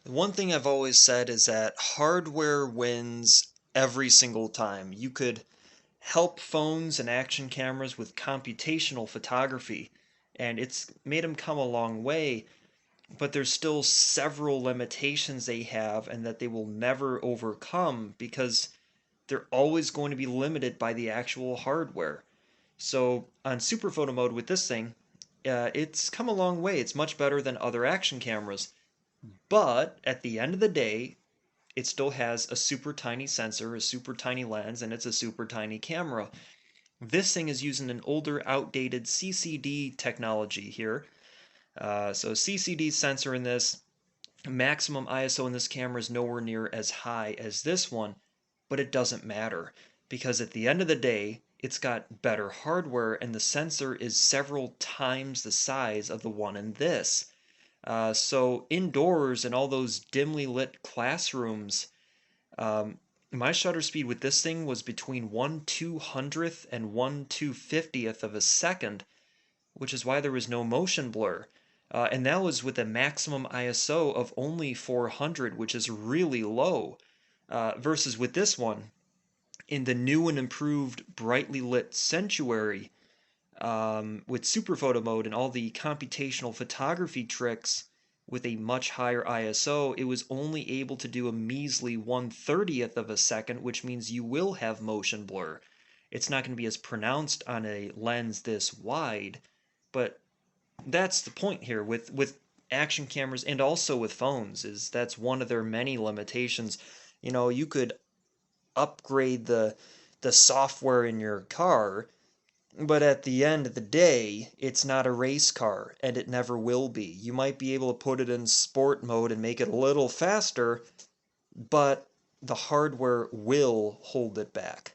One thing I've always said is that hardware wins every single time. You could help phones and action cameras with computational photography, and it's made them come a long way, but there's still several limitations they have and that they will never overcome because they're always going to be limited by the actual hardware. So on super photo mode with this thing, it's come a long way. It's much better than other action cameras. But at the end of the day, it still has a super tiny sensor, a super tiny lens, and it's a super tiny camera. This thing is using an older, outdated CCD technology here. So CCD sensor in this, maximum ISO in this camera is nowhere near as high as this one, but it doesn't matter because at the end of the day, it's got better hardware and the sensor is several times the size of the one in this. So indoors in all those dimly lit classrooms, um, my shutter speed with this thing was between 1/200th and 1/250th of a second, which is why there was no motion blur. And that was with a maximum ISO of only 400, which is really low. Versus with this one, in the new and improved brightly lit Sanctuary, with super photo mode and all the computational photography tricks with a much higher ISO, it was only able to do a measly 1/30th of a second, which means you will have motion blur. It's not going to be as pronounced on a lens this wide, but that's the point here with action cameras and also with phones is that's one of their many limitations. You could upgrade the software in your car, but at the end of the day, it's not a race car, and it never will be. You might be able to put it in sport mode and make it a little faster, but the hardware will hold it back.